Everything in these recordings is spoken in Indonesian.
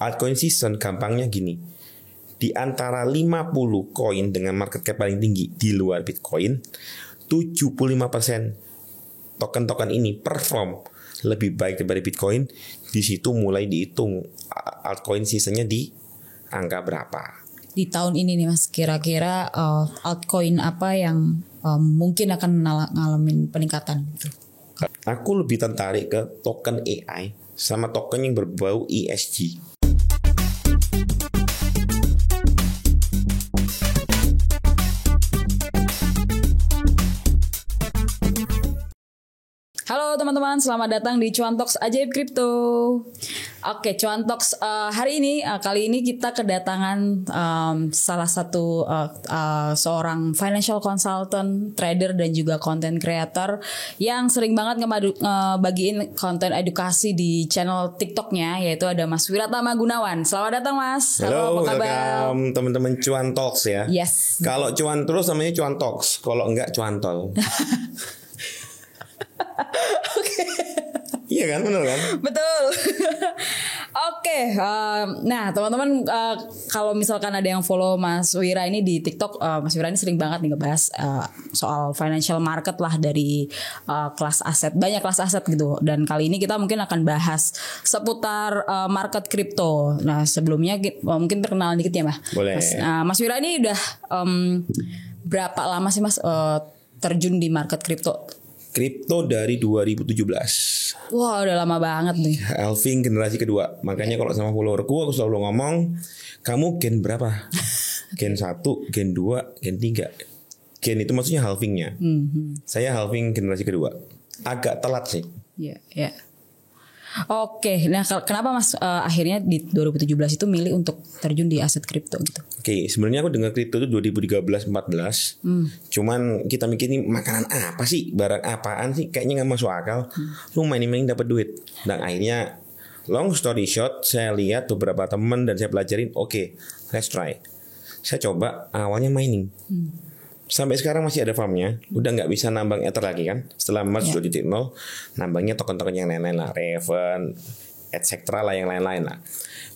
altcoin season gampangnya gini. Di antara 50 koin dengan market cap paling tinggi di luar Bitcoin, 75% token-token ini perform lebih baik daripada Bitcoin. Di situ mulai dihitung altcoin seasonnya di angka berapa. Di tahun ini nih Mas, kira-kira altcoin apa yang mungkin akan ngalamin peningkatan gitu? Aku lebih tertarik ke token AI sama token yang berbau ESG. Halo teman-teman, selamat datang di Cuan Talks Ajaib Kripto. Oke, Cuan Talks hari ini, kali ini kita kedatangan salah satu seorang financial consultant, trader dan juga content creator yang sering banget ngebagiin konten edukasi di channel TikToknya, yaitu ada Mas Wiratama Gunawan. Selamat datang Mas. Halo, apa kabar? Welcome teman-teman Cuan Talks ya. Yes. Kalau cuan terus namanya Cuan Talks, kalau enggak Cuantol. Iya kan, benar kan? Betul. Oke, nah teman-teman, kalau misalkan ada yang follow Mas Wira ini di TikTok, Mas Wira ini sering banget nih ngebahas soal financial market lah dari kelas aset, banyak kelas aset gitu. Dan kali ini kita mungkin akan bahas seputar market kripto. Nah sebelumnya mungkin perkenalan dikit ya Mas. Boleh. Mas Wira ini udah berapa lama sih Mas terjun di market kripto? Kripto dari 2017. Wah, udah lama banget nih. Halving generasi kedua. Makanya kalau sama followerku aku selalu ngomong, kamu gen berapa? Gen 1, gen 2, gen 3. Gen itu maksudnya halvingnya. Saya halving generasi kedua. Agak telat sih. Iya, iya. Oke, nah kenapa Mas akhirnya di 2017 itu milih untuk terjun di aset kripto gitu? Oke, sebenarnya aku dengar kripto itu 2013-14. Cuman kita mikir ini makanan apa sih, barang apaan sih, kayaknya nggak masuk akal. Lu main-main dapat duit. Dan akhirnya long story short, saya lihat beberapa teman dan saya pelajarin. Oke, let's try. Saya coba awalnya mining. Sampai sekarang masih ada farmnya. Udah nggak bisa nambang Ether lagi kan. Setelah merge 2.0, nambangnya token-token yang lain-lain lah, Raven, etc. lah, yang lain-lain lah.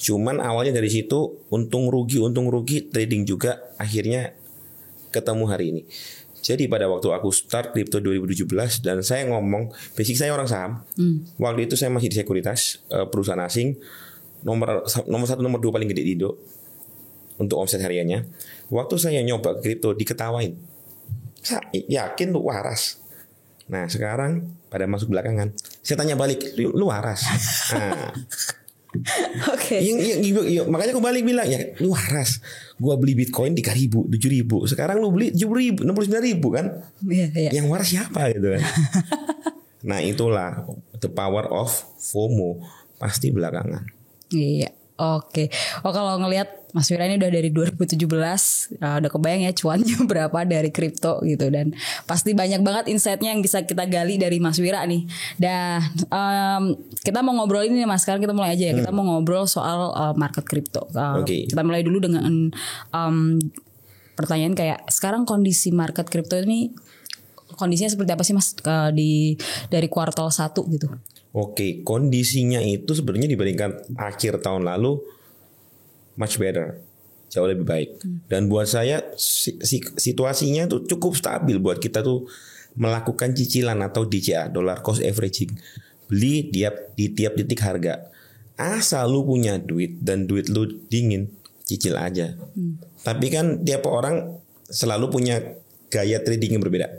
Cuman awalnya dari situ untung rugi trading juga, akhirnya ketemu hari ini. Jadi pada waktu aku start crypto 2017 dan saya ngomong, basic saya orang saham. Waktu itu saya masih di sekuritas perusahaan asing, nomor 1 nomor 2 paling gede di Indo untuk omset hariannya. Waktu saya nyoba kripto diketawain. Saya yakin lu waras. Nah sekarang pada masuk belakangan, saya tanya balik, lu waras? Nah, Oke. Makanya aku balik bilang, ya lu waras. Gua beli Bitcoin 3.000, 7.000. Sekarang lu beli 7.000, 69.000 kan? Iya. Yang waras siapa gitu kan? Nah itulah the power of FOMO, pasti belakangan. Iya. Oke. Kalau ngelihat Mas Wira ini udah dari 2017, udah kebayang ya cuannya berapa dari kripto gitu, dan pasti banyak banget insight-nya yang bisa kita gali dari Mas Wira nih. Dan kita mau ngobrol ini nih Mas, sekarang kita mulai aja ya. Kita mau ngobrol soal market kripto. Kita mulai dulu dengan pertanyaan kayak sekarang kondisi market kripto ini kondisinya seperti apa sih Mas dari kuartal 1 gitu? Oke, kondisinya itu sebenarnya dibandingkan akhir tahun lalu much better, jauh lebih baik. Dan buat saya situasinya tuh cukup stabil buat kita tuh melakukan cicilan atau DCA, dollar cost averaging, beli di tiap titik harga. Asal lu punya duit dan duit lu dingin, cicil aja. Tapi kan tiap orang selalu punya gaya trading yang berbeda.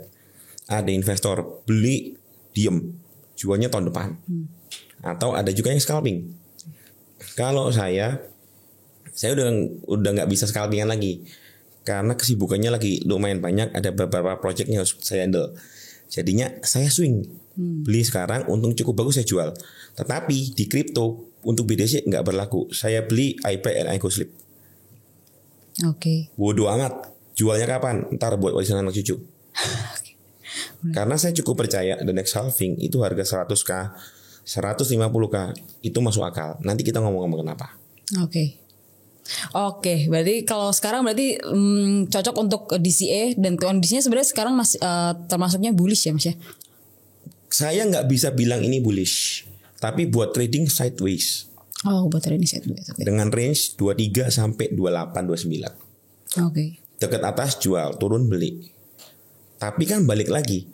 Ada investor beli diem, jualnya tahun depan. Atau ada juga yang scalping. Kalau saya udah nggak bisa scalpingan lagi karena kesibukannya lagi lumayan banyak. Ada beberapa project yang harus saya handle. Jadinya saya swing, beli sekarang, untung cukup bagus saya jual. Tetapi di kripto untuk BTC nggak berlaku. Saya beli I buy and I go sleep. Oke. Bodoh amat, jualnya kapan? Ntar buat warisan anak cucu. Karena saya cukup percaya the next halving itu harga 100k, 150k itu masuk akal. Nanti kita ngomong-ngomong kenapa. Oke, berarti kalau sekarang berarti cocok untuk DCA dan kondisinya sebenarnya sekarang masih termasuknya bullish ya Mas ya? Saya nggak bisa bilang ini bullish, tapi buat trading sideways. Oh, buat trading sideways. Okay. Dengan range 23 sampai 28 29. Oke. Dekat atas jual, turun beli. Tapi kan balik lagi.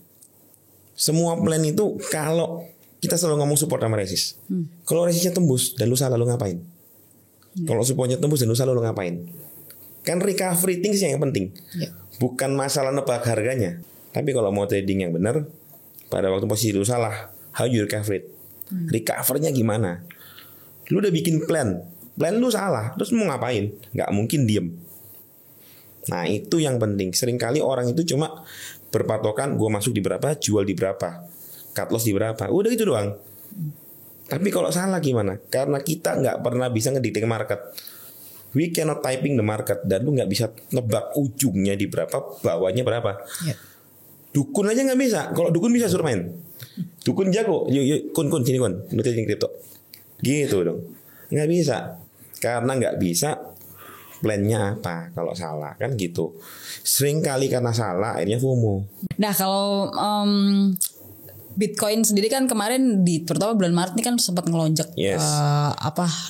Semua plan itu kalau kita selalu ngomong support sama resist. Kalau resistnya tembus dan lu salah, lu ngapain? Kalau supportnya tembus dan lu salah, lu ngapain? Kan recovery things yang penting. Bukan masalah nebak harganya. Tapi kalau mau trading yang benar, pada waktu posisi lu salah, how you recover it? Recovernya gimana? Lu udah bikin plan lu salah, terus mau ngapain? Nggak mungkin diem. Nah itu yang penting. Seringkali orang itu cuma berpatokan, gue masuk di berapa, jual di berapa, cut loss di berapa, udah gitu doang. Tapi kalau salah gimana? Karena kita nggak pernah bisa ngedikte market. We cannot typing the market. Dan lu nggak bisa nebak ujungnya di berapa, bawahnya berapa. Dukun aja nggak bisa. Kalau dukun bisa suruh main. Dukun jago. Yuk kun sini kun, lu trading crypto. Gitu dong. Nggak bisa. Karena nggak bisa, plannya apa kalau salah kan gitu. Sering kali karena salah akhirnya FOMO. Nah kalau Bitcoin sendiri kan kemarin terutama bulan Maret ini kan sempat ngelonjak.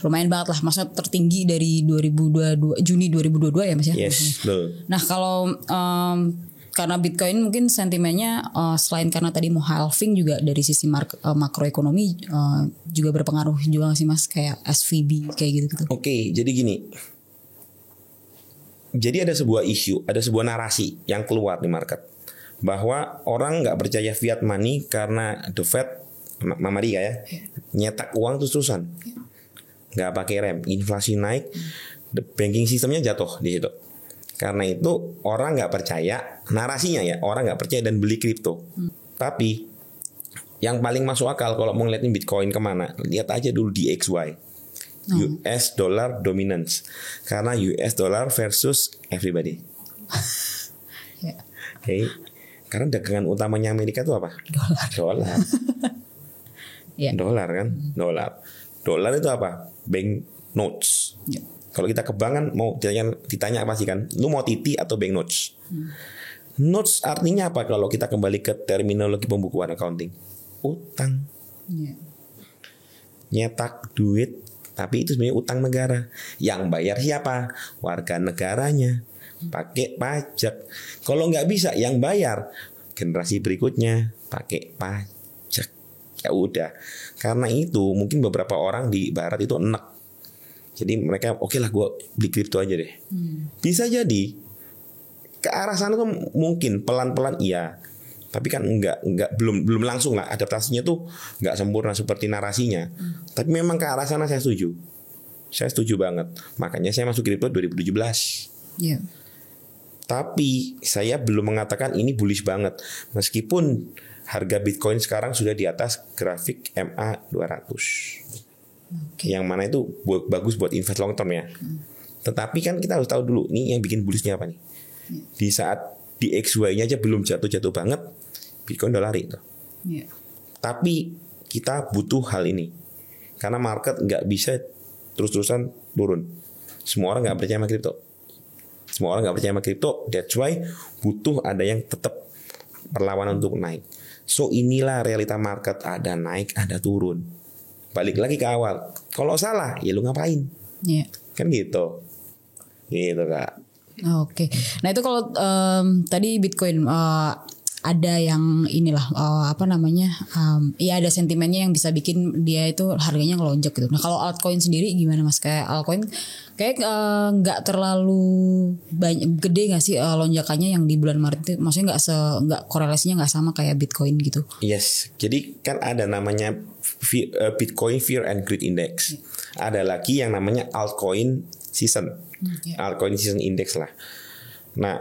Lumayan banget lah, maksudnya tertinggi dari 2022 Juni 2022 ya Mas ya. Yes, betul. Nah kalau karena Bitcoin mungkin sentimennya selain karena tadi mau halving juga dari sisi makroekonomi juga berpengaruh juga sih Mas, kayak SVB kayak gitu-gitu. Oke, jadi gini. Jadi ada sebuah isu, ada sebuah narasi yang keluar di market bahwa orang nggak percaya fiat money karena the Fed, Mama Ria ya, nyetak uang terus-terusan, nggak pakai rem, inflasi naik, the banking sistemnya jatuh di situ. Karena itu orang nggak percaya, narasinya ya, orang nggak percaya dan beli kripto. Tapi yang paling masuk akal kalau mau ngeliatin Bitcoin kemana, lihat aja dulu di XY. US dollar dominance, karena US dollar versus everybody. Okay. Karena dagangan utamanya Amerika itu apa? Dolar. Dolar kan? Dolar itu apa? Bank notes. Kalau kita ke bank kan mau ditanya apa sih kan? Lu mau TT atau bank notes? Notes artinya apa kalau kita kembali ke terminologi pembukuan accounting? Utang. Nyetak duit. Tapi itu sebenarnya utang negara. Yang bayar siapa? Warga negaranya. Pakai pajak. Kalau nggak bisa, yang bayar generasi berikutnya pakai pajak. Ya udah. Karena itu mungkin beberapa orang di barat itu enek. Jadi mereka oke lah gue beli kripto aja deh. Bisa jadi ke arah sana tuh mungkin pelan-pelan iya. Tapi kan belum langsung lah, adaptasinya tuh nggak sempurna seperti narasinya. Tapi memang ke arah sana saya setuju banget. Makanya saya masuk kripto 2017. Tapi saya belum mengatakan ini bullish banget, meskipun harga Bitcoin sekarang sudah di atas grafik MA 200. Yang mana itu bagus buat invest long term ya. Tetapi kan kita harus tahu dulu nih yang bikin bullishnya apa nih. Di saat di XY-nya aja belum jatuh-jatuh banget, Bitcoin udah lari tuh. Tapi kita butuh hal ini karena market nggak bisa terus-terusan turun. Semua orang nggak percaya sama kripto. That's why butuh ada yang tetap perlawanan untuk naik. So inilah realita market, ada naik, ada turun. Balik lagi ke awal. Kalau salah, ya lu ngapain? Kan gitu. Gitu Kak. Oke. Nah itu kalau tadi Bitcoin ada yang inilah ya ada sentimennya yang bisa bikin dia itu harganya ngelonjak gitu. Nah kalau altcoin sendiri gimana Mas? Kayak altcoin kayak nggak terlalu banyak gede nggak sih lonjakannya yang di bulan Maret itu? Maksudnya nggak korelasinya nggak sama kayak Bitcoin gitu? Yes. Jadi kan ada namanya Bitcoin Fear and Greed Index. Ada lagi yang namanya altcoin season. Altcoin season index lah. Nah,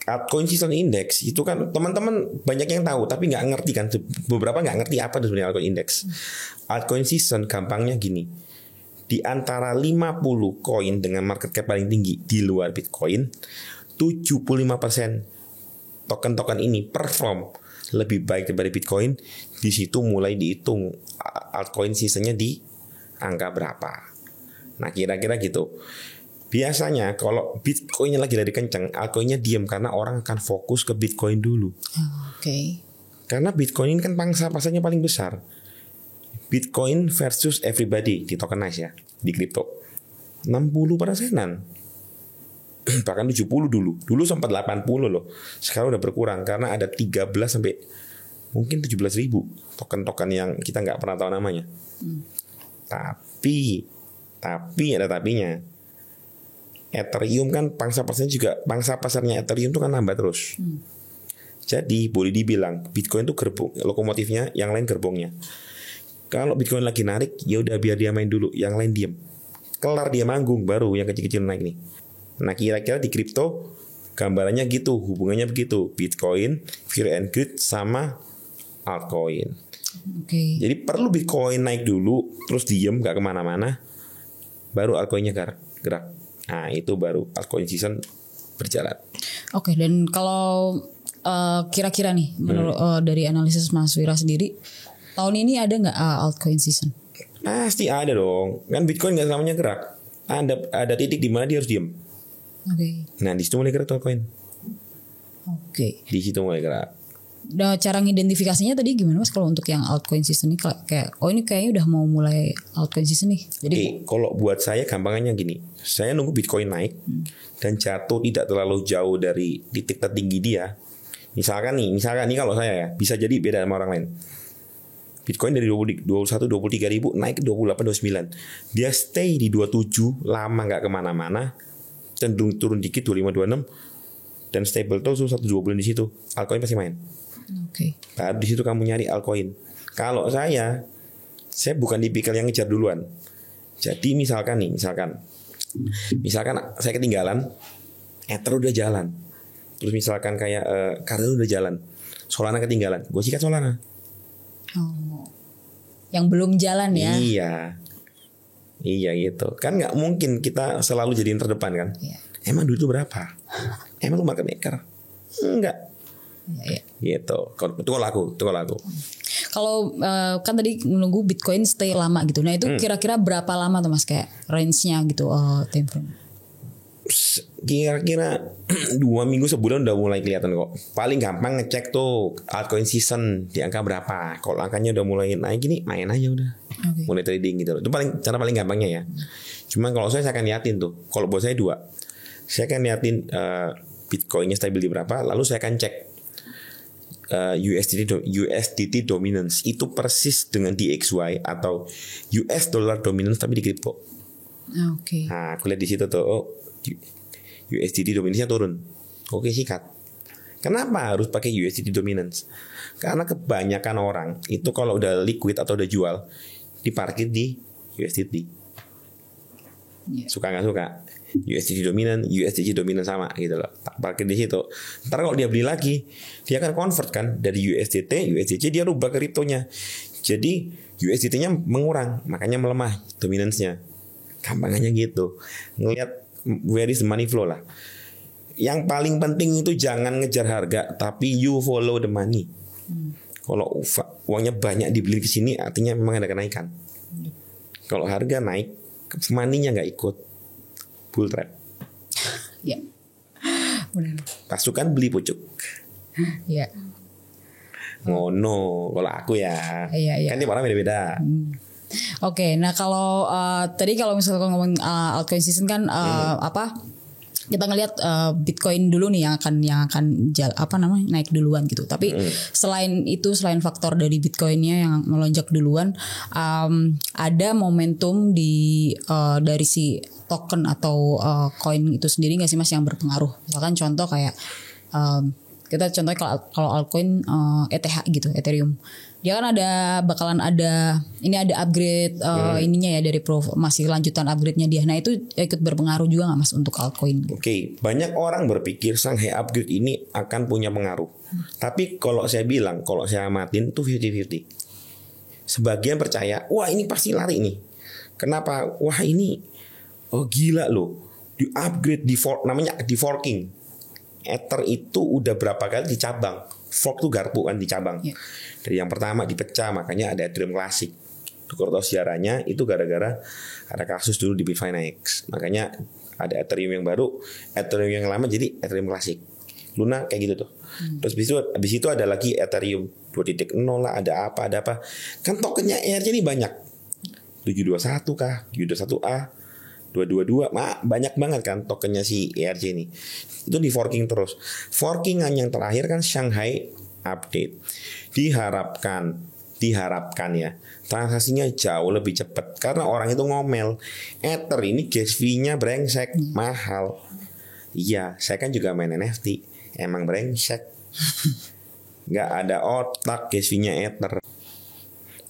altcoin season index itu kan teman-teman banyak yang tahu tapi nggak ngerti kan, beberapa nggak ngerti apa itu sebenarnya altcoin index. Altcoin season gampangnya gini, di antara 50 koin dengan market cap paling tinggi di luar Bitcoin, 75% token-token ini perform lebih baik daripada Bitcoin. Di situ mulai dihitung altcoin seasonnya di angka berapa. Nah kira-kira gitu. Biasanya kalau Bitcoinnya lagi lari kencang, altcoinnya diem karena orang akan fokus ke Bitcoin dulu. Oke. Karena Bitcoin ini kan pangsa pasarnya paling besar. Bitcoin versus everybody di tokenize ya, di kripto. 60%-an. Bahkan 70 dulu. Dulu sempat 80 loh. Sekarang udah berkurang karena ada 13 sampai mungkin 17.000 token-token yang kita nggak pernah tahu namanya. Tapi ada tapinya. Ethereum kan pangsa pasarnya Ethereum itu kan nambah terus. Jadi boleh dibilang Bitcoin itu gerbong lokomotifnya, yang lain gerbongnya. Kalau Bitcoin lagi narik, ya udah biar dia main dulu, yang lain diem. Kelar dia manggung, baru yang kecil-kecil naik nih. Nah kira-kira di kripto gambarannya gitu, hubungannya begitu. Bitcoin, Fear and Greed sama altcoin. Jadi perlu Bitcoin naik dulu, terus diem gak kemana-mana, baru altcoinnya gerak. Nah itu baru altcoin season berjalan. Dan kalau kira-kira nih menurut dari analisis Mas Wira sendiri, tahun ini ada nggak altcoin season? Pasti ada dong. Kan Bitcoin nggak selamanya gerak. Ada titik di mana dia harus diem. Nah di situ mulai gerak altcoin. Di situ mulai gerak. Nah, cara ngidentifikasinya tadi gimana Mas kalau untuk yang altcoin season ini kayak ini kayaknya udah mau mulai altcoin season nih. Jadi kalau buat saya gampangannya gini. Saya nunggu Bitcoin naik dan jatuh tidak terlalu jauh dari titik tertinggi dia. Misalkan nih kalau saya ya, bisa jadi beda sama orang lain. Bitcoin dari 21 23 ribu naik ke 28 29. Dia stay di 27 lama nggak kemana-mana, cenderung turun dikit 25 26 dan stable terus 1-2 bulan di situ. Altcoin pasti main. Baru di situ kamu nyari altcoin. Kalau saya bukan tipikal yang ngejar duluan. Jadi misalkan saya ketinggalan, Ether udah jalan. Terus misalkan kayak Cardano udah jalan, Solana ketinggalan, gue sikat Solana. Yang belum jalan ya? Iya gitu. Kan nggak mungkin kita selalu jadiin terdepan kan? Emang duit itu berapa? Emang lu market maker? Enggak. Gitu. Itu kalau aku. Kalau kan tadi menunggu Bitcoin stay lama gitu. Nah itu kira-kira berapa lama tuh Mas kayak range-nya gitu time frame? Kira-kira 2 minggu sebulan udah mulai kelihatan kok. Paling gampang ngecek tuh altcoin season di angka berapa. Kalau angkanya udah mulai naik gini, main aja udah. Mulai trading gitu. Itu cara paling gampangnya ya. Cuman kalau saya akan liatin tuh. Kalau buat saya 2. Saya akan liatin Bitcoinnya stabil di berapa. Lalu saya akan cek USDT dominance. Itu persis dengan DXY atau US dollar dominance tapi di kripto. Nah aku lihat di situ tuh, USDT dominance-nya turun. Sikat. Kenapa harus pakai USDT dominance? Karena kebanyakan orang itu kalau udah liquid atau udah jual diparkir di USDT. Suka nggak suka, USDT dominan sama gitu loh. Parkir di situ. Ntar kalau dia beli lagi, dia akan convert kan dari USDC dia rubah ke kriptonya. Jadi USDT-nya mengurang, makanya melemah dominance-nya. Gampangannya gitu. Ngelihat where is the money flow lah. Yang paling penting itu jangan ngejar harga, tapi you follow the money. Kalau uangnya banyak dibeli ke sini, artinya memang ada kenaikan. Kalau harga naik, money-nya nggak ikut, bull trap. Benar. Pasukan beli pucuk. Ngono, kalau aku ya. Kan tiap orang beda-beda. Nah kalau tadi kalau misalkan ngomong altcoin season kan kita ngelihat Bitcoin dulu nih yang akan naik duluan gitu. Tapi selain faktor dari Bitcoinnya yang melonjak duluan, ada momentum dari si token atau coin itu sendiri nggak sih Mas yang berpengaruh? Misalkan contoh kayak kita contohnya kalau altcoin ETH gitu, Ethereum. Dia kan bakalan ada upgrade ininya ya dari masih lanjutan upgrade-nya dia. Nah itu ikut berpengaruh juga nggak Mas untuk altcoin? Banyak orang berpikir Shanghai upgrade ini akan punya pengaruh. Tapi kalau saya bilang, kalau saya amatin tuh 50-50. Sebagian percaya, wah ini pasti lari nih. Kenapa? Wah ini gila loh. Di upgrade namanya di forking. Ether itu udah berapa kali dicabang. Fork tuh garpu kan dicabang. Dari yang pertama dipecah, makanya ada Ethereum Classic. Kalau tahu sejarahnya itu gara-gara ada kasus dulu di Bitfinex. Makanya ada Ethereum yang baru, Ethereum yang lama jadi Ethereum Classic. Luna kayak gitu tuh. Terus habis itu ada lagi Ethereum 2.0 lah, ada apa. Kan tokennya ERC ini banyak. 721 kah, 721A, 222, banyak banget kan tokennya si ERC ini. Itu di forking terus. Forkingan yang terakhir kan Shanghai update. Diharapkan ya, transaksinya jauh lebih cepat karena orang itu ngomel. Ether ini gas fee-nya brengsek, mahal. Iya, saya kan juga main NFT, emang brengsek. Nggak ada otak gas fee-nya Ether.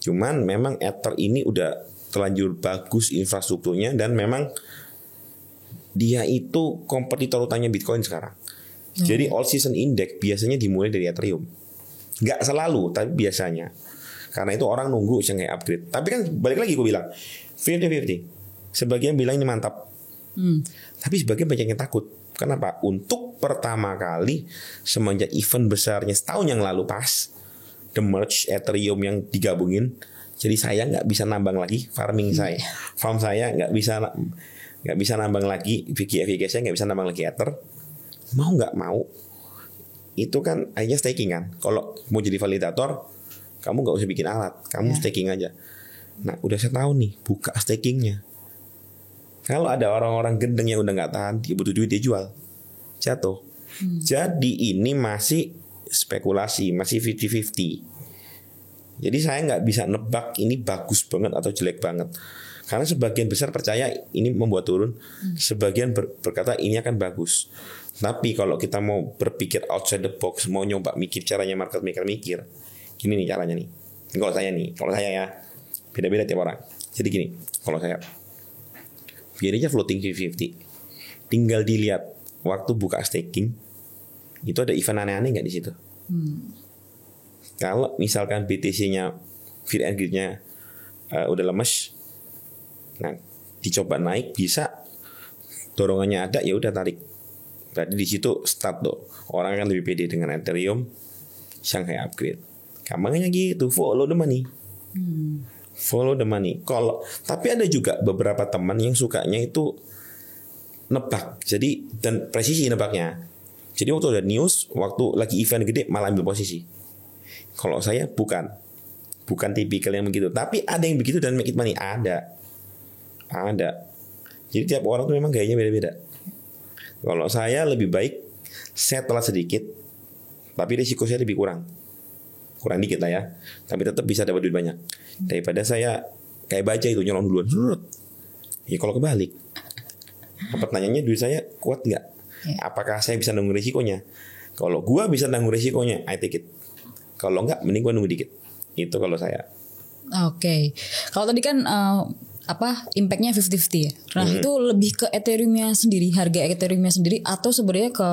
Cuman memang Ether ini udah terlanjur bagus infrastrukturnya dan memang dia itu kompetitor utama Bitcoin sekarang. Jadi all season index biasanya dimulai dari Ethereum. Nggak selalu, tapi biasanya. Karena itu orang nunggu Shanghai upgrade. Tapi kan balik lagi gue bilang 50-50. Sebagian bilang ini mantap. Tapi sebagian banyak yang takut. Kenapa? Untuk pertama kali semenjak event besarnya setahun yang lalu pas The Merge Ethereum yang digabungin. Jadi saya nggak bisa nambang lagi farming saya, farm saya nggak bisa nambang lagi, VKF saya nggak bisa nambang lagi Ether. Mau nggak mau, itu kan akhirnya staking kan. Kalau mau jadi validator, kamu nggak usah bikin alat, kamu staking aja. Nah udah saya tahu nih buka stakingnya. Kalau ada orang-orang gendeng yang udah nggak tahan, dia butuh duit dia jual, jatuh. Jadi ini masih spekulasi, masih 50-50. Jadi saya nggak bisa nebak ini bagus banget atau jelek banget. Karena sebagian besar percaya ini membuat turun, sebagian berkata ini akan bagus. Tapi kalau kita mau berpikir outside the box, mau nyoba mikir caranya market maker mikir, gini nih caranya nih. Kalau saya ya, beda-beda tiap orang. Jadi gini, kalau saya biar aja floating 50-50. Tinggal dilihat waktu buka staking, itu ada event aneh-aneh nggak di situ? Kalau misalkan BTC-nya feed and grid-nya udah lemes, nah dicoba naik bisa, dorongannya ada ya udah tarik. Berarti di situ start tuh. Orang akan lebih pede dengan Ethereum, Shanghai upgrade. Gampangnya gitu, follow the money. Follow the money. Tapi ada juga beberapa teman yang sukanya itu nebak. Jadi dan presisi nebaknya. Jadi waktu ada news, waktu lagi event gede malah ambil posisi. Kalau saya bukan tipikal yang begitu. Tapi ada yang begitu dan make it money. Ada. Jadi tiap orang tuh memang gayanya beda-beda. Kalau saya lebih baik saya telat sedikit, tapi risiko saya lebih kurang dikit lah ya. Tapi tetap bisa dapat duit banyak. Daripada saya kayak baca itu nyolong duluan. Ya kalau kebalik. Pertanyaannya duit saya kuat nggak? Apakah saya bisa nanggung risikonya? Kalau gua bisa nanggung risikonya, I take it. Kalau enggak, mending gue nunggu dikit. Itu kalau saya. Oke. Kalau tadi kan impactnya 50-50 ya. Nah itu lebih ke Ethereum-nya sendiri, harga Ethereum-nya sendiri, atau sebenarnya ke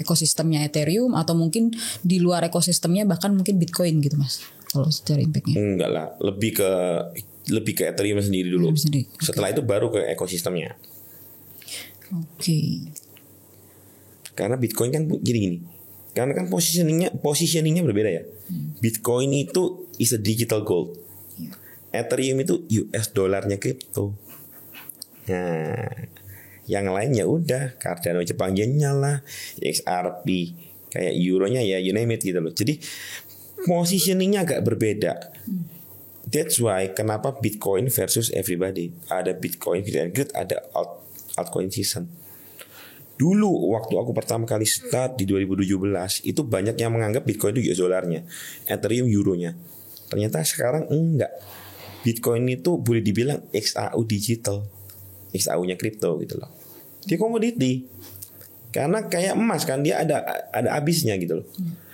ekosistemnya Ethereum, atau mungkin di luar ekosistemnya bahkan mungkin Bitcoin gitu mas. Kalau secara impactnya. Enggak lah, lebih ke Ethereum sendiri dulu. Okay. Setelah itu baru ke ekosistemnya. Oke. Karena Bitcoin kan gini. Karena kan positioningnya berbeda ya. Bitcoin itu is a digital gold. Ethereum itu US dollarnya kripto. Nah, yang lain ya udah Cardano Jepang Yennya lah, XRP kayak euronya ya you name it gitu loh. Jadi positioningnya agak berbeda. That's why kenapa Bitcoin versus everybody. Ada Bitcoin Grid, ada altcoin season. Dulu waktu aku pertama kali start di 2017 itu banyak yang menganggap Bitcoin itu US dollarnya, Ethereum euronya. Ternyata sekarang enggak. Bitcoin itu boleh dibilang XAU digital, XAU-nya kripto gitu loh. Dia komoditi. Karena kayak emas kan dia ada habisnya gitu loh.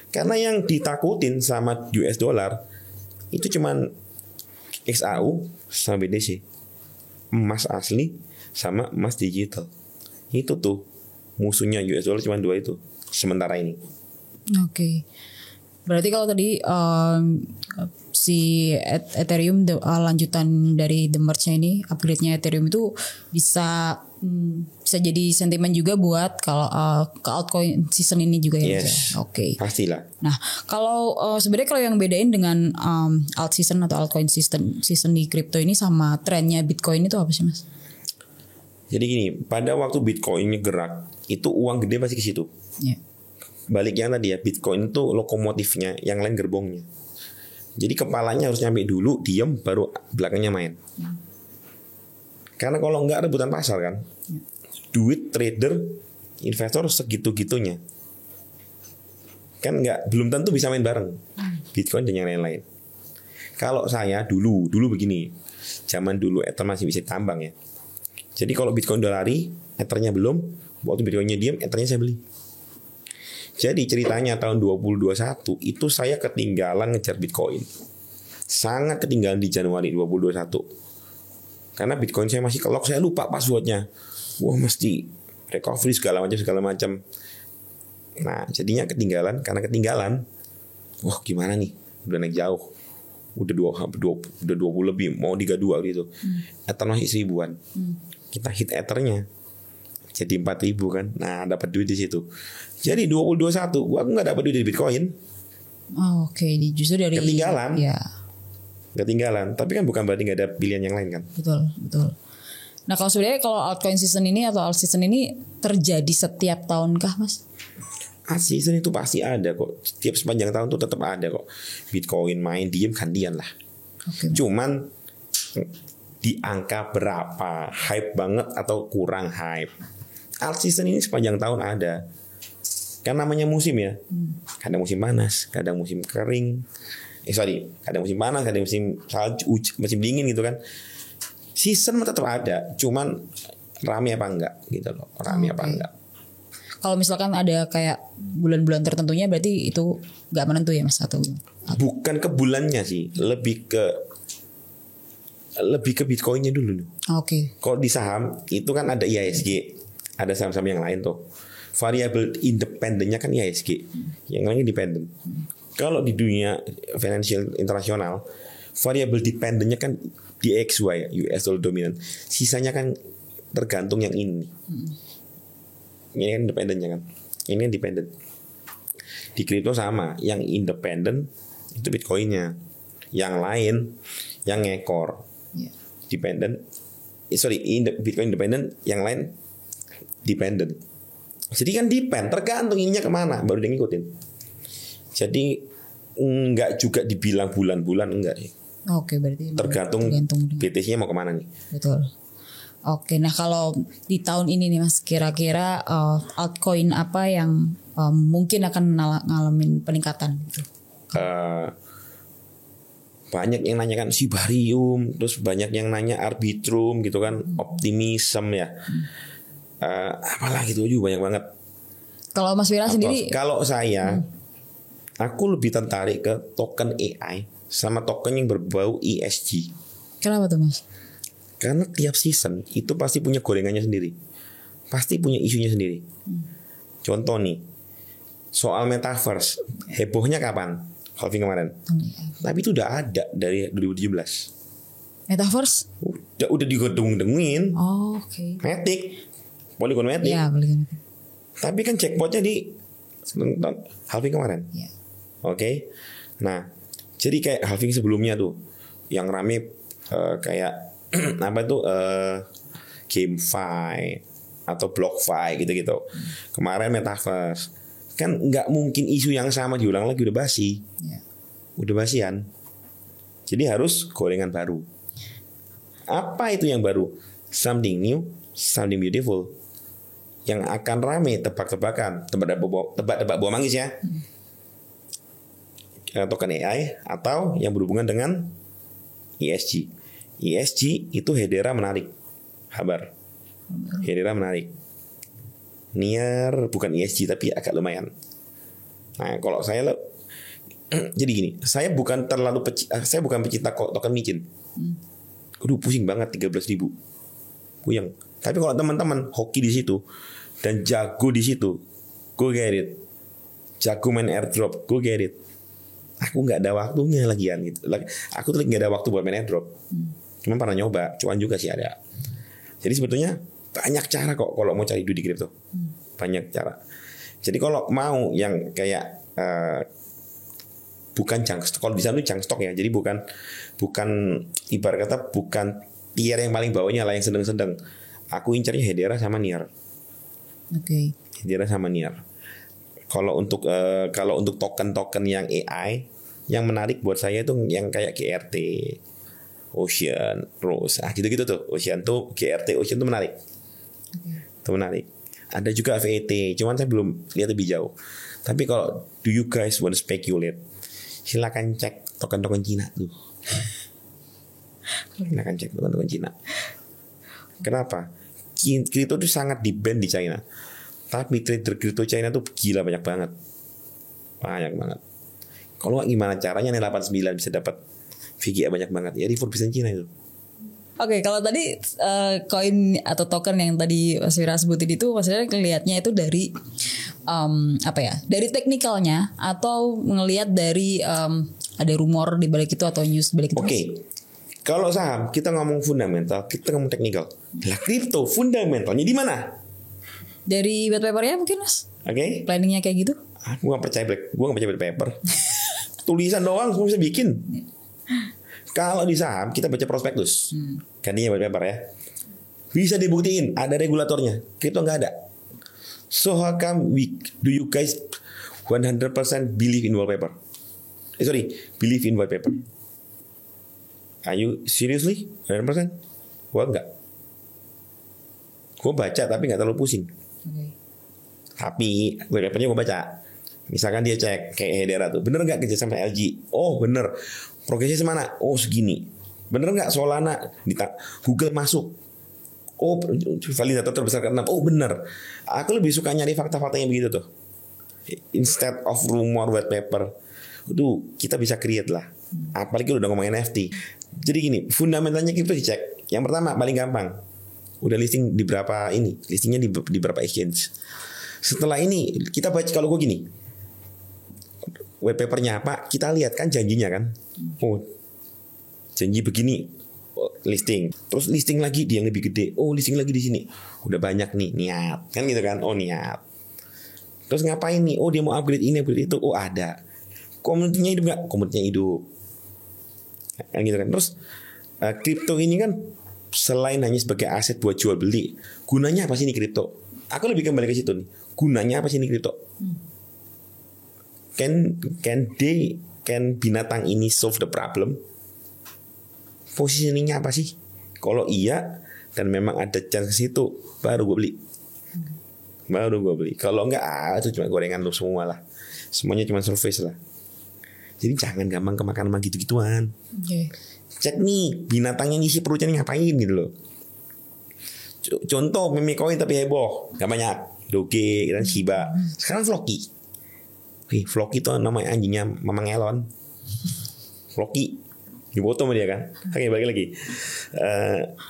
Karena yang ditakutin sama US dollar itu cuman XAU sama BTC. Emas asli sama emas digital. Itu tuh musuhnya US dollar cuma dua itu sementara ini. Oke. Berarti kalau tadi si Ethereum lanjutan dari The Merge-nya ini, upgrade-nya Ethereum itu bisa jadi sentimen juga buat kalau ke altcoin season ini juga ya. Yes. Oke. Pastilah. Nah, kalau sebenarnya kalau yang bedain dengan alt season atau altcoin season di kripto ini sama trennya Bitcoin itu apa sih, Mas? Jadi gini, pada waktu Bitcoinnya gerak, itu uang gede pasti ke situ. Yeah. balik yang tadi ya, Bitcoin itu lokomotifnya, yang lain gerbongnya. Jadi kepalanya harus nyampe dulu, diem, baru belakangnya main. Karena kalau nggak rebutan pasar kan, duit trader, investor segitu-gitunya, kan nggak, belum tentu bisa main bareng Bitcoin dan yang lain-lain. Kalau saya dulu begini, zaman dulu Ether masih bisa tambang ya. Jadi kalau Bitcoin udah lari, Ethernya belum, waktu Bitcoinnya diem, Ethernya saya beli. Jadi ceritanya tahun 2021 itu saya ketinggalan ngejar Bitcoin. Sangat ketinggalan di Januari 2021. Karena Bitcoin saya masih kelok, saya lupa passwordnya. Wah, mesti recovery segala macam. Nah, jadinya ketinggalan. Karena ketinggalan, wah gimana nih? Udah naik jauh. Udah 20 lebih, mau 32 gitu. Ether masih 1000-an. Kita hit Ethernya jadi 4.000 kan. Nah, dapat duit di situ. Jadi 2021 gua nggak dapat duit dari Bitcoin. Oh, oke. Justru dari ketinggalan. Ya. Ketinggalan. Tapi kan bukan berarti nggak ada pilihan yang lain kan. Betul. Nah, kalau sebenarnya kalau altcoin season ini atau alt season ini terjadi setiap tahun kah, Mas? Alt season itu pasti ada kok. Setiap sepanjang tahun tuh tetap ada kok. Bitcoin main diem gantian lah. Okay. Cuman di angka berapa, hype banget atau kurang hype. Alt season ini sepanjang tahun ada. Kan namanya musim ya. Kadang musim panas, kadang musim kering. Kadang musim panas, kadang musim salju, musim dingin gitu kan. Season tetap ada, cuman rame apa enggak gitu loh. Apa enggak. Kalau misalkan ada kayak bulan-bulan tertentunya berarti itu enggak menentu ya Mas atau? Bukan ke bulannya sih, lebih ke Bitcoinnya dulu nih. Oke. Kalau di saham itu kan ada IHSG, ada saham-saham yang lain tuh. Variabel independennya kan IHSG, yang lain independen. Kalau di dunia financial internasional, variabel dependennya kan DXY, US dollar dominant. Sisanya kan tergantung yang ini. Ini kan independennya kan. Ini independen. Di kripto sama, yang independen itu Bitcoinnya. Yang lain yang ngekor. Dependent. Bitcoin independen, yang lain dependent. Jadi kan depend, tergantung ininya kemana, baru dia ngikutin. Jadi enggak juga dibilang bulan-bulan, enggak sih. Oke, berarti tergantung BTC-nya mau kemana nih. Betul. Oke, nah kalau di tahun ini nih Mas, kira-kira altcoin apa yang mungkin akan ngalamin peningkatan gitu? Banyak yang nanya kan Sibarium, terus banyak yang nanya Arbitrum gitu kan, Optimism ya. Apalagi itu juga banyak banget. Kalau Mas Wira sendiri? Kalau saya, aku lebih tertarik ke token AI sama token yang berbau ESG. Kenapa tuh Mas? Karena tiap season itu pasti punya gorengannya sendiri, pasti punya isunya sendiri. Contoh nih, soal metaverse, hebohnya kapan? Halving kemarin. Tapi itu udah ada dari 2017. Metaverse? Udah digodong-dengin. Oh, oke. Matic, Polygon Matic. Ya, Polygon. Tapi kan jackpotnya di halving kemarin. Ya. Oke. Nah, jadi kayak halving sebelumnya tuh, yang rame kayak apa tuh GameFi atau BlockFi gitu-gitu. Kemarin metaverse. Kan nggak mungkin isu yang sama diulang lagi, udah basi. Ya. Udah basian. Jadi harus gorengan baru. Apa itu yang baru? Something new, something beautiful. Yang akan rame tebak-tebakan, tebak-tebak buah manggis ya. Token AI atau yang berhubungan dengan ESG. ESG itu Hedera menarik. Habar. Hedera menarik. Niar bukan ESG tapi agak lumayan. Nah, kalau saya jadi gini, saya bukan pecinta token micin. Aduh, pusing banget 13.000. Puyeng. Tapi kalau teman-teman hoki di situ dan jago di situ, go get it. Jago main airdrop, go get it. Aku nggak ada waktunya lagian gitu. Aku tuh nggak ada waktu buat main airdrop. Cuma pernah nyoba, cuan juga sih ada. Jadi sebetulnya banyak cara kok kalau mau cari duit di kripto. Banyak cara. Jadi kalau mau yang kayak bukan junk stock, kalau di sana itu junk stock ya. Jadi bukan ibarat kata bukan tier yang paling bawahnya lah, yang sedang-sedang. Aku incarnya Hedera sama Niar. Oke. Hedera sama Niar. Kalau untuk token-token yang AI, yang menarik buat saya itu yang kayak GRT, Ocean, Rose, gitu-gitu tuh. Ocean tuh, GRT, Ocean tuh menarik. Itu menarik. Ada juga VET, cuman saya belum lihat lebih jauh. Tapi kalau do you guys want to speculate, silakan cek token-token Cina tuh. Silakan cek token-token Cina. Kenapa? Kripto itu sangat di-ban di China. Tapi trader kripto China tuh gila banyak banget. Kalau nggak gimana caranya nih 89 bisa dapat VGA banyak banget. Ya di 4% Cina itu. Oke, kalau tadi koin atau token yang tadi Mas Wira sebutin itu maksudnya ngelihatnya itu dari dari teknikalnya atau ngelihat dari ada rumor di balik itu atau news balik itu. Oke. Kalau saham kita ngomong fundamental, kita ngomong teknikal. Lah kripto fundamentalnya di mana? Dari white papernya mungkin Mas. Oke. Planningnya kayak gitu. Gue gak percaya white paper. Tulisan doang semua bisa bikin. Kalau di saham kita baca prospektus. Gantinya white paper ya. Bisa dibuktiin ada regulatornya. Kripto gak ada. So how come do you guys 100% believe in white paper? Believe in white paper. Are you seriously 100%? Gua enggak. Gua baca tapi gak terlalu pusing. Tapi white papernya gua baca. Misalkan dia cek kayak Hedera tuh, bener nggak kerja sama LG? Oh bener. Progresnya semana? Oh segini. Bener nggak Solana? Google masuk. Oh validator terbesar ke-6. Oh bener. Aku lebih suka nyari fakta-fakta yang begitu tuh. Instead of rumor white paper, itu kita bisa create lah. Apalagi udah ngomongin NFT. Jadi gini, fundamentalnya kripto dicek. Yang pertama paling gampang, udah listing di berapa ini? Listingnya di berapa exchange. Setelah ini kita baca, kalau gue gini, white papernya apa, kita lihat kan janjinya kan. Oh janji begini, listing. Terus listing lagi di yang lebih gede. Oh listing lagi di sini. Udah banyak nih, niat. Kan gitu kan, oh niat. Terus ngapain nih? Oh dia mau upgrade ini, upgrade itu. Oh ada. Komunitasnya hidup gak? Komunitasnya hidup. Kan gitu kan. Terus kripto ini kan selain hanya sebagai aset buat jual beli, gunanya apa sih ini kripto? Aku lebih kembali ke situ nih. Gunanya apa sih ini kripto? Can binatang ini solve the problem? Positioningnya apa sih? Kalau iya dan memang ada chance ke situ, baru gue beli. Kalau enggak, itu cuma gorengan lu semua lah. Semuanya cuma surface lah. Jadi jangan gampang kemakan sama gitu-gituan. Cek nih binatang yang isi perutnya ngapain gitu loh. Contoh meme coin tapi heboh, gak banyak. Doge dan Shiba. Sekarang Floki. Floki itu namanya anjingnya Mamang Elon. Floki difoto sama dia kan. Oke, balik lagi.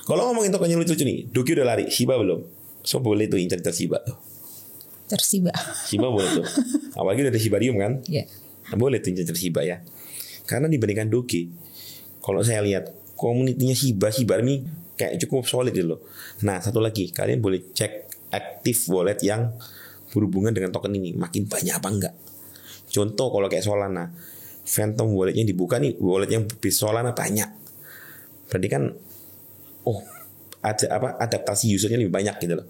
Kalau ngomongin tokennya lucu-lucu nih, Doge udah lari, Shiba belum. So boleh tuh incar Shiba tuh. Shiba boleh tuh. Apalagi udah ada Shibarium kan. Nah, boleh tuh incar Shiba ya. Karena dibandingkan Doge, kalau saya lihat komunitinya Shiba ini kayak cukup solid gitu loh. Nah satu lagi, kalian boleh cek active wallet yang berhubungan dengan token ini, makin banyak apa enggak. Contoh kalau kayak Solana, Phantom walletnya dibuka nih, wallet yang bisa Solana banyak. Berarti kan ada adaptasi usernya lebih banyak gitu loh.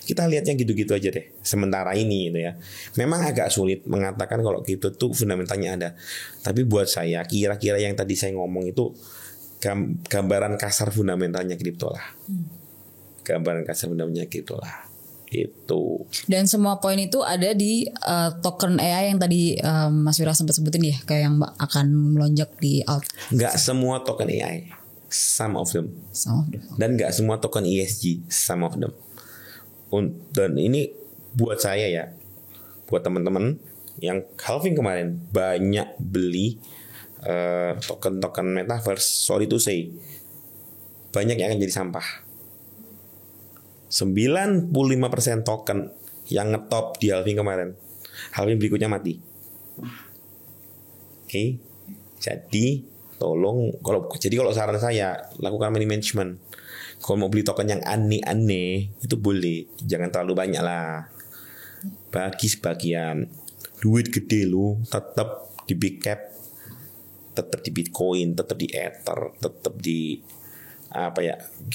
Kita lihat yang gitu-gitu aja deh sementara ini gitu ya. Memang agak sulit mengatakan kalau kripto tuh fundamentalnya ada. Tapi buat saya kira-kira yang tadi saya ngomong itu gambaran kasar fundamentalnya kripto lah. Gambaran kasar fundamentalnya kripto lah. Itu. Dan semua poin itu ada di token AI yang tadi Mas Wira sempat sebutin ya, kayak yang akan melonjak di alt. Nggak semua token AI, some of them. Dan nggak semua token ESG, some of them. Dan ini buat saya ya, buat teman-teman yang halving kemarin banyak beli token-token metaverse, sorry to say, banyak yang akan jadi sampah. 95% token yang ngetop di halving kemarin, halving berikutnya mati. Oke. Jadi tolong kalau saran saya, lakukan money management. Kalau mau beli token yang aneh-aneh itu boleh, jangan terlalu banyak lah. Bagi sebagian. Duit gede lu tetap di big cap, tetap di Bitcoin, tetap di Ether, tetap di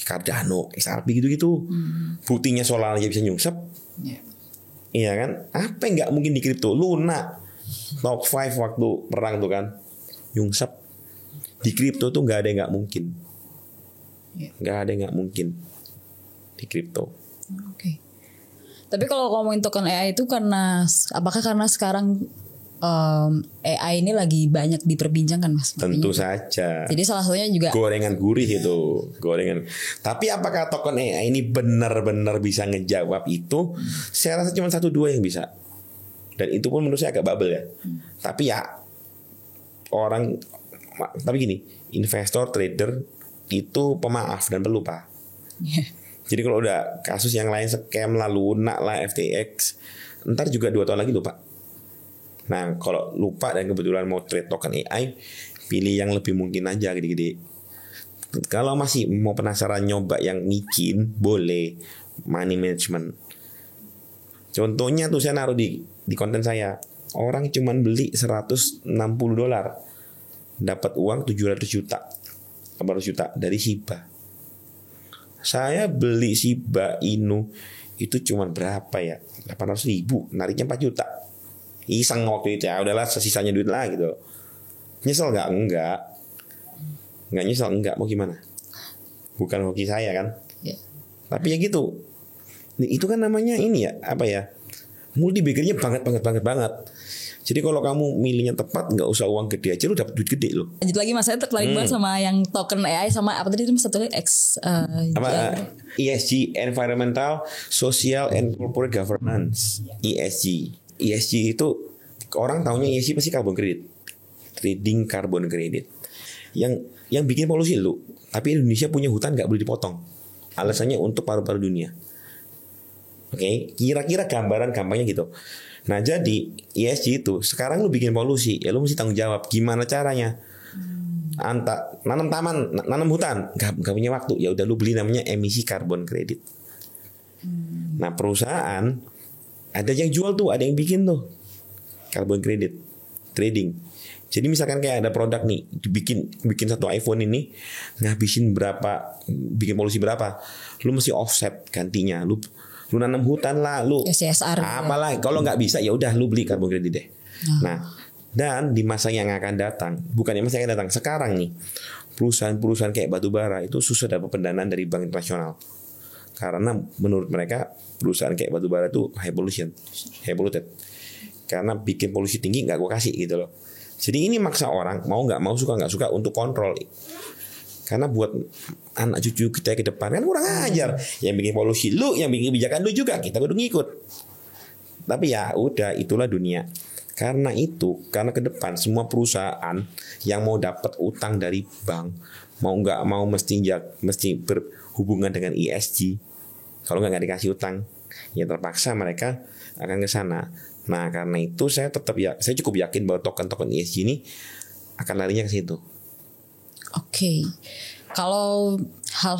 Cardano, XRP gitu-gitu. Buktinya Solana aja bisa nyungsep. Iya kan? Apa yang nggak mungkin di kripto? Luna top 5 waktu perang tuh kan, nyungsep. Di kripto tuh nggak ada yang nggak mungkin. Nggak ada yang nggak mungkin di kripto. Oke. Tapi kalau ngomongin token AI itu apakah karena sekarang AI ini lagi banyak diperbincangkan, Mas? Tentu saja. Jadi salah satunya juga gorengan gurih itu, gorengan. Tapi apakah token AI ini benar-benar bisa ngejawab itu? Saya rasa cuma 1-2 yang bisa. Dan itu pun menurut saya agak bubble ya. Tapi ya tapi gini, investor, trader itu pemaaf dan pelupa. Jadi kalau udah kasus yang lain scam lah, Luna lah, FTX, ntar juga 2 tahun lagi lupa. Nah kalau lupa dan kebetulan mau trade token AI, pilih yang lebih mungkin aja gede-gede. Kalau masih mau penasaran nyoba yang micin, boleh money management. Contohnya tuh saya naruh di konten saya, orang cuman beli $160, dapat uang 700 juta, 800 juta dari Shiba. Saya beli Shiba Inu itu cuma berapa ya, 800 ribu, nariknya 4 juta. Iseng waktu itu ya, udahlah sisanya duit lah gitu. Nyesel gak? Enggak nyesel, enggak. Mau gimana? Bukan hoki saya kan. Tapi ya gitu. Itu kan namanya ini ya, apa ya, multi baggernya banget. Jadi kalau kamu milihnya tepat, nggak usah uang gede aja, lu dapat duit gede lo. Lanjut lagi, Mas, saya tertarik banget sama yang token AI sama apa tadi itu satu lagi ESG, Environmental, Social and Corporate Governance. ESG itu orang taunya ESG pasti carbon credit, trading carbon credit. Yang bikin polusi lu, tapi Indonesia punya hutan nggak boleh dipotong. Alasannya untuk paru-paru dunia. Oke, kira-kira gambaran gampangnya gitu. Nah jadi ESG itu sekarang lu bikin polusi, ya lu mesti tanggung jawab. Gimana caranya? Nanam taman, nanam hutan, gak punya waktu. Ya udah lu beli namanya emisi carbon credit. Nah perusahaan ada yang jual tuh, ada yang bikin tuh carbon credit trading. Jadi misalkan kayak ada produk nih, bikin satu iPhone ini ngabisin berapa, bikin polusi berapa, lu mesti offset gantinya. Lu nanam hutan lah, lu CSR apalah. Kalau nggak bisa ya udah lu beli carbon credit deh. Nah, dan di masa yang akan datang, bukan masa yang akan datang, sekarang nih perusahaan-perusahaan kayak batubara itu susah dapat pendanaan dari bank internasional. Karena menurut mereka perusahaan kayak batubara itu high polluted. Karena bikin polusi tinggi nggak gue kasih gitu loh. Jadi ini maksa orang mau nggak mau, suka nggak suka untuk kontrol. Karena buat anak cucu kita ke depan kan kurang ajar. Yang bikin polusi lu, yang bikin kebijakan lu juga, kita kudu ngikut. Tapi ya udah, itulah dunia. Karena ke depan semua perusahaan yang mau dapat utang dari bank, mau nggak mau mesti berhubungan dengan ESG. Kalau nggak dikasih utang, ya terpaksa mereka akan ke sana. Nah karena itu saya cukup yakin bahwa token-token ESG ini akan larinya ke situ. Oke. Kalau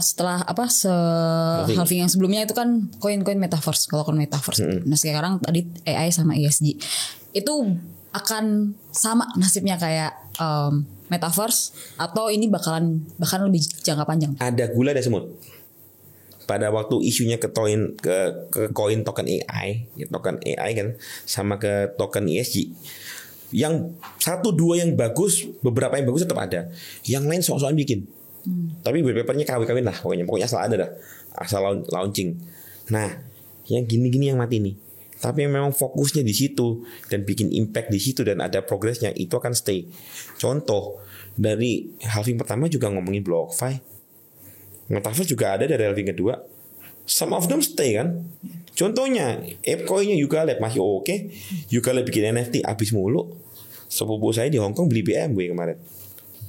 setelah halving yang sebelumnya itu kan koin-koin metaverse. Kalau koin metaverse. Nah sekarang tadi AI sama ESG itu akan sama nasibnya kayak metaverse, atau ini bahkan lebih jangka panjang? Ada gula ada semut. Pada waktu isunya ke koin token AI kan sama ke token ESG. Yang 1-2 yang bagus, beberapa yang bagus tetap ada. Yang lain sok-sokan bikin. Tapi white papernya kawin lah pokoknya asal ada dah, asal launching. Nah, yang gini-gini yang mati nih. Tapi yang memang fokusnya di situ dan bikin impact di situ dan ada progresnya, itu akan stay. Contoh dari halving pertama juga ngomongin BlockFi. Metaverse juga ada dari halving kedua. Some of them stay kan. Contohnya ApeCoin-nya Yuga Lab masih oke. Yuga Lab bikin NFT habis mulu. Sepupu saya di Hong Kong beli BMW kemarin.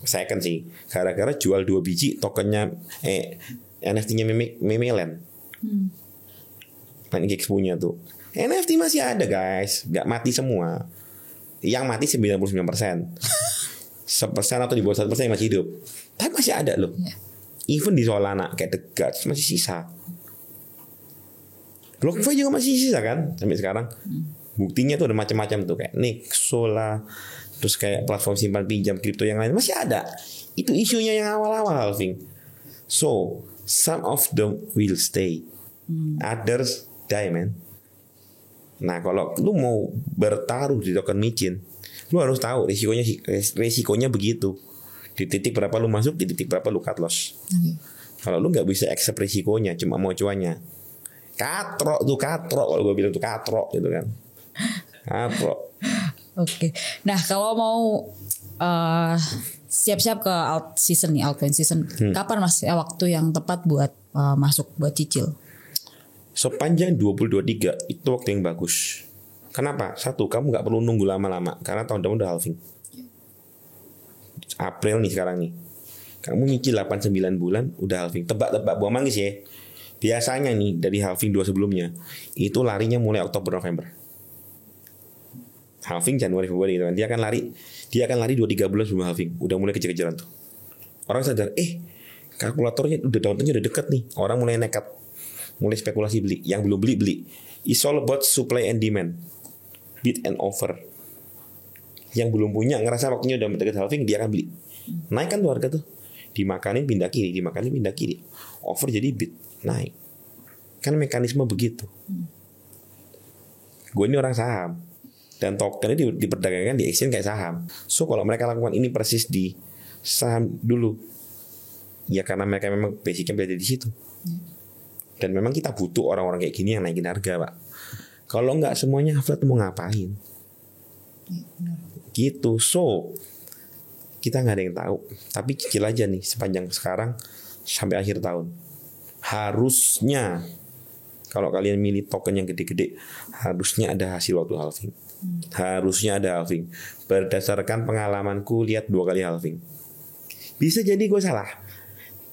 Second sih, gara-gara jual 2 biji tokennya NFT-nya Memeland. Pancake punya tuh. NFT masih ada guys, gak mati semua. Yang mati 99%. 1% atau di bawah 1% yang masih hidup. Tapi masih ada loh. Even di Solana kayak The Guts masih sisa. BlockFi juga masih sisa kan sampai sekarang. Buktinya tuh ada macam-macam tuh kayak Sola, terus kayak platform simpan pinjam kripto yang lain masih ada. Itu isunya yang awal-awal halving. So some of them will stay, others die man. Nah kalau lu mau bertaruh di token micin, lu harus tahu resikonya begitu. Di titik berapa lu masuk, di titik berapa lu cut loss. Kalau lu nggak bisa accept resikonya, cuma mau cuannya, katrok kalau gue bilang tuh katrok gitu kan. Katrok. Oke. Nah kalau mau siap-siap ke alt season nih, altcoin season, kapan Mas waktu yang tepat buat masuk buat cicil? Sepanjang 2023 itu waktu yang bagus. Kenapa? Satu, kamu nggak perlu nunggu lama-lama karena tahun depan udah halving. April nih sekarang nih. Kamu nyicil 8-9 bulan udah halving. Tebak-tebak buah manggis ya. Biasanya nih dari halving 2 sebelumnya itu larinya mulai Oktober November. Halving Januari Februari gitu kan. Dia akan lari 2-3 bulan sebelum halving. Udah mulai kejar-kejaran tuh. Orang sadar, kalkulatornya udah downturnya udah deket nih. Orang mulai nekat. Mulai spekulasi beli. Yang belum beli. It's all about supply and demand. Bid and offer. Yang belum punya ngerasa waktunya udah mendekati halving, dia akan beli. Naik kan tuh harga tuh. Dimakanin pindah kiri, dimakanin pindah kiri. Offer jadi bid, naik. Kan mekanisme begitu. Gue ini orang saham. Dan token ini diperdagangkan di exchange kayak saham. So kalau mereka lakukan ini persis di saham dulu, ya karena mereka memang basicnya berada di situ. Dan memang kita butuh orang-orang kayak gini yang naikin harga, Pak. Kalau nggak semuanya flat mau ngapain? Gitu. So kita nggak ada yang tahu. Tapi cicil aja nih sepanjang sekarang sampai akhir tahun. Harusnya kalau kalian milih token yang gede-gede, harusnya ada hasil waktu halving. Harusnya ada halving. Berdasarkan pengalamanku lihat 2 kali halving. Bisa jadi gue salah,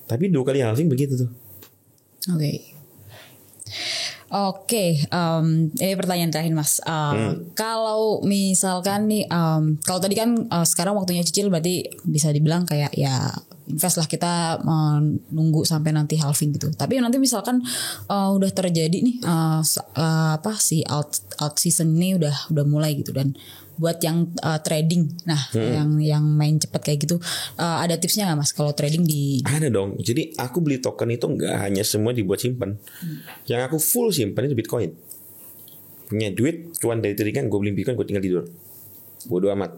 tapi 2 kali halving begitu tuh. Oke, ini pertanyaan terakhir Mas. Kalau misalkan nih, kalau tadi kan sekarang waktunya cicil berarti bisa dibilang kayak ya invest lah, kita nunggu sampai nanti halving gitu. Tapi nanti misalkan udah terjadi nih si alt season ini udah mulai gitu, dan buat yang trading, yang main cepet kayak gitu, ada tipsnya nggak Mas kalau trading di? Ada dong. Jadi aku beli token itu nggak hanya semua dibuat simpan. Yang aku full simpan itu Bitcoin. Punya duit, cuan dari trading, gue beli Bitcoin, gue tinggal tidur. Bodoh amat.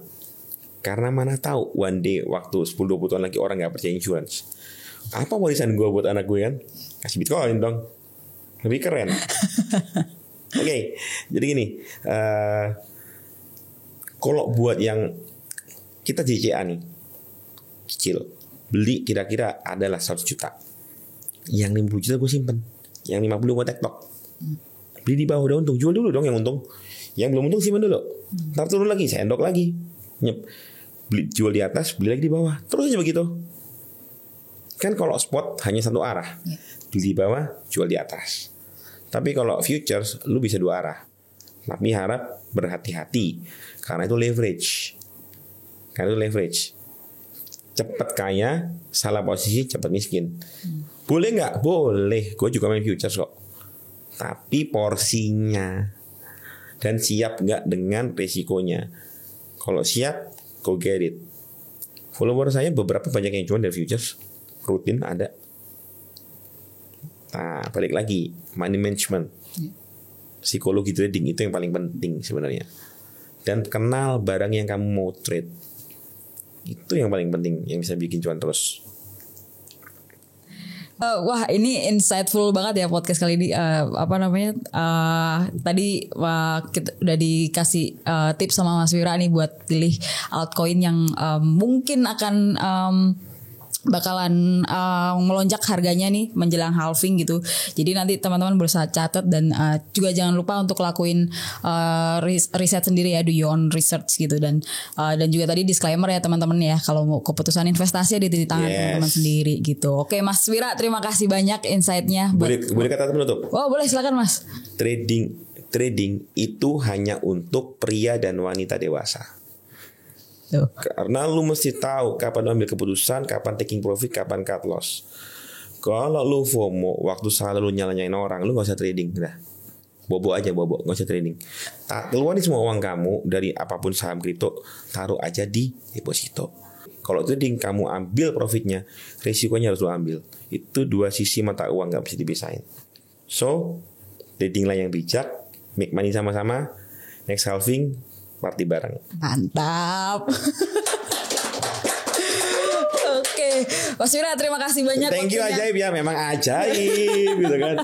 Karena mana tahu one day waktu 10-20 tahun lagi orang nggak percaya insurance. Apa warisan gue buat anak gue kan? Kasih Bitcoin dong. Lebih keren. Oke, jadi gini. Kalau buat yang kita JCA nih, kecil, beli kira-kira adalah 100 juta. Yang 50 juta gue simpen, yang 50 gue tektok. Beli di bawah udah untung, jual dulu dong yang untung. Yang belum untung simpen dulu. Ntar turun lagi, sendok lagi. Beli, jual di atas, beli lagi di bawah. Terus aja begitu. Kan kalau spot hanya satu arah. Beli di bawah, jual di atas. Tapi kalau futures, lu bisa 2 arah. Tapi harap berhati-hati. Karena itu leverage. Cepat kaya, salah posisi, cepat miskin. Boleh nggak? Boleh. Gue juga main futures kok. Tapi porsinya. Dan siap nggak dengan resikonya. Kalau siap, go get it. Follower saya beberapa banyak yang cuan dari futures. Rutin ada. Nah, balik lagi. Money management. Psikologi trading itu yang paling penting sebenarnya. Dan kenal barang yang kamu mau trade. Itu yang paling penting, yang bisa bikin cuan terus. Wah, ini insightful banget ya podcast kali ini. Tadi kita udah dikasih tips sama Mas Wira nih buat pilih altcoin yang mungkin akan bakalan melonjak harganya nih menjelang halving gitu. Jadi nanti teman-teman berusaha catat, dan juga jangan lupa untuk lakuin riset sendiri ya, do your own research gitu, dan juga tadi disclaimer ya teman-teman ya, kalau mau keputusan investasi di tangan teman-teman sendiri gitu. Oke Mas Wira, terima kasih banyak insight-nya. Boleh kata penutup? Oh boleh, silakan Mas. Trading itu hanya untuk pria dan wanita dewasa. Tuh. Karena lu mesti tahu kapan ambil keputusan, kapan taking profit, kapan cut loss. Kalau lu FOMO, waktu selalu nyala-nyalain orang, lu gak usah trading. Nah, bobo aja, gak usah trading. Keluarin semua uang kamu dari apapun saham kripto, taruh aja di deposito. Kalau trading, kamu ambil profitnya, resikonya harus lu ambil. Itu 2 sisi mata uang, gak bisa dipisahin. So, tradinglah yang bijak, make money sama-sama, next halving party bareng. Mantap. Oke, Mas Wira terima kasih banyak. Thank you waktunya. ajaib ya, memang ajaib gitu kan.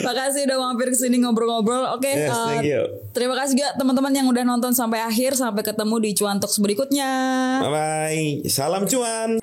Makasih udah mampir kesini ngobrol-ngobrol. Oke, Yes, thank you. terima kasih juga teman-teman yang udah nonton sampai akhir. Sampai ketemu di Cuan Talks berikutnya. Bye bye, salam cuan.